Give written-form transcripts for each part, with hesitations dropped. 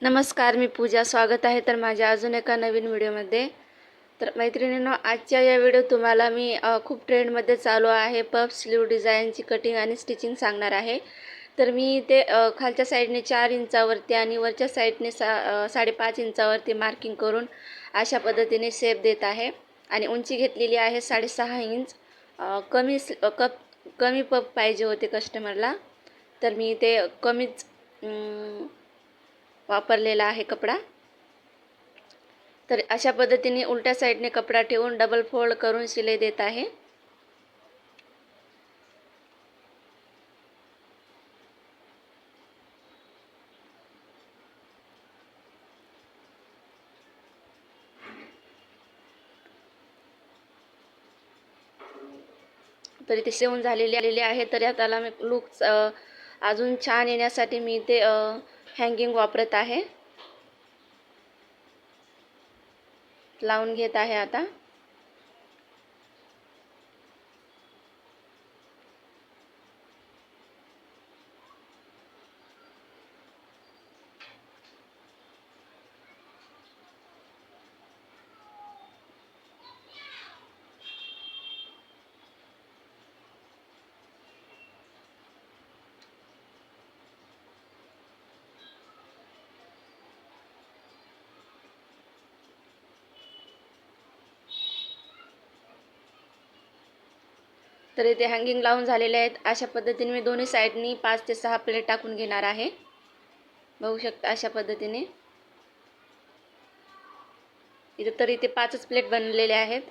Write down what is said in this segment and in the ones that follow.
नमस्कार, मी पूजा. स्वागत आहे तर माझ्या अजून एका नवीन व्हिडिओमध्ये. तर मैत्रिणींनो, आजच्या या व्हिडिओ तुम्हाला मी खूप ट्रेंडमध्ये चालू आहे पफ स्लीव डिझाईनची कटिंग आणि स्टिचिंग सांगणार आहे. तर मी ते खालच्या साईडने 4 इंचावरती आणि वरच्या साईडने 5.5 इंचावरती मार्किंग करून अशा पद्धतीने शेप देत आहे. आणि उंची घेतलेली आहे 6.5 इंच. कमी पफ पाहिजे होते कस्टमरला, तर मी ते कमीच वापरलेला आहे कपडा. तर अशा पद्धतीने उलट्या साईडने कपडा ठेवून डबल फोल्ड करून शिलाई देत आहे. तर इथे शिवून झालेले आहे. तर याला मी लुक अजून छान येण्यासाठी मी इथे हँगिंग वापरत आहे. लावून घेत आहे आता. तर इथे हँगिंग लावून झालेले आहेत. अशा पद्धतीने मी दोन्ही साईडनी 5 ते 6 प्लेट टाकून घेणार आहे. बघू शकता अशा पद्धतीने. इथे 5च प्लेट बनलेले आहेत.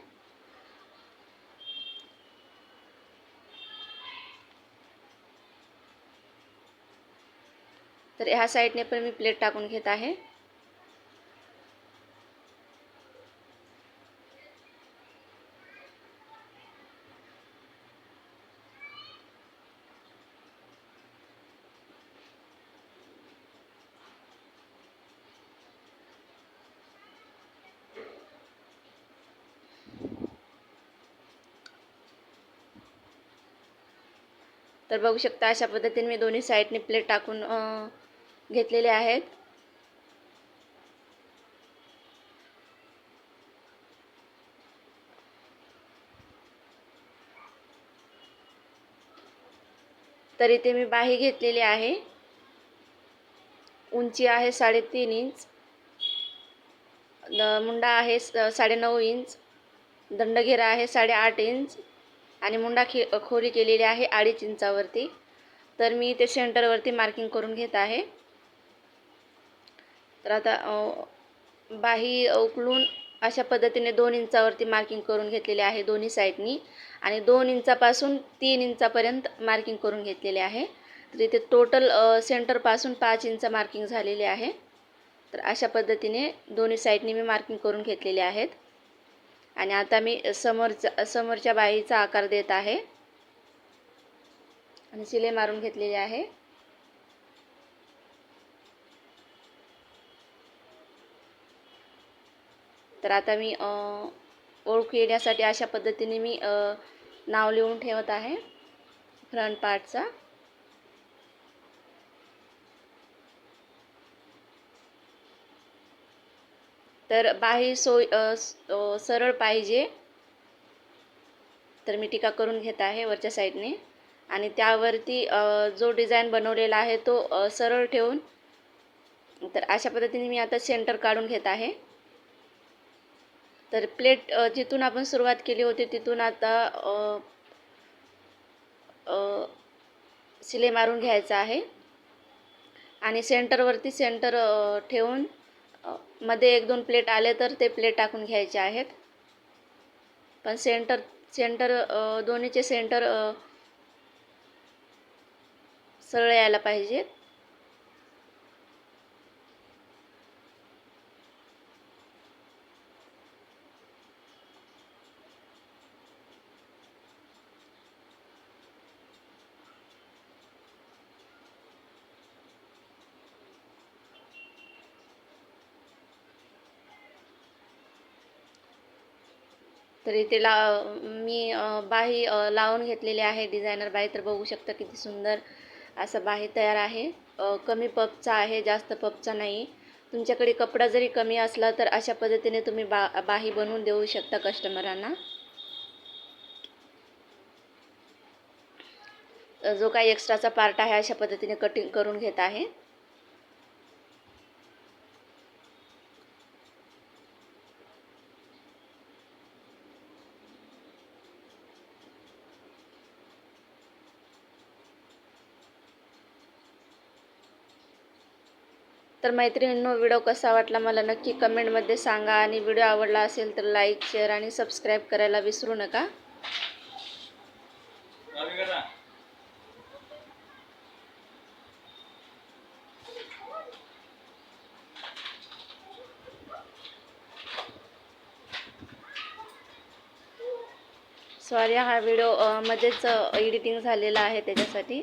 तर ह्या साईडने पण मी प्लेट टाकून घेत आहे. तर बघू शकता अशा पद्धतीने मी दोन्ही साईडने प्लेट टाकून घेतलेले आहेत. तर इथे मी बाही घेतलेली आहे. उंची आहे 3.5 इंच. मुंडा आहे 9.5 इंच. दंडघेरा आहे 8.5 इंच आणि मुंडा खोली केलेली आहे 2.5 इंचावरती. तर मी इथे सेंटरवरती मार्किंग करून घेत आहे. तर आता बाही उकलून अशा पद्धतीने 2 इंचावरती मार्किंग करून घेतलेले आहे दोन्ही साईडनी. आणि 2 इंचापासून 3 इंचापर्यंत मार्किंग करून घेतलेले आहे. तर इथे टोटल सेंटरपासून 5 इंच मार्किंग झालेले आहे. तर अशा पद्धतीने दोन्ही साईडनी मी मार्किंग करून घेतलेले आहेत. आणि आता मी समोरच्या बाहीचा आकार देत आहे आणि शिलाई मारून घेतलेली आहे. तर आता मी ओळख येण्यासाठी अशा पद्धतीने मी नाव लिहून ठेवत आहे फ्रंट पार्टचा. तर बाही सरळ पाहिजे, तर मी टीका करून घेत आहे वरच्या साईडने. आणि त्यावरती जो डिझाईन बनवलेला आहे तो सरळ ठेवून, तर अशा पद्धतीने मी आता सेंटर काढून घेत आहे. तर प्लेट जिथून आपण सुरुवात केली होती तिथून आता शिलाई मारून घ्यायचा आहे. आणि सेंटर ठेवून मध्ये 1-2 प्लेट आले तर ते प्लेट टाकून घ्यायचे आहेत. पण सेंटर दोन्हीचे सेंटर सरळ यायला पाहिजे. तर इथे मी बाही लावून घेतलेली आहे डिझायनर बाही. तर बघू शकता किती सुंदर असं बाही तयार आहे. कमी पफचा आहे, जास्त पफचा नाही. तुमच्याकडे कपडा जरी कमी असला तर अशा पद्धतीने तुम्ही बाही बनवून देऊ शकता कस्टमरांना. जो काही एक्स्ट्राचा पार्ट आहे अशा पद्धतीने कटिंग करून घेत आहे. तर मैत्रिणींनो, व्हिडिओ कसा वाटला मला नक्की कमेंटमध्ये सांगा आणि व्हिडिओ आवडला असेल तर लाईक, शेअर आणि सबस्क्राईब करायला विसरू नका. सॉरी, हा व्हिडिओ मध्येच एडिटिंग झालेला आहे त्याच्यासाठी.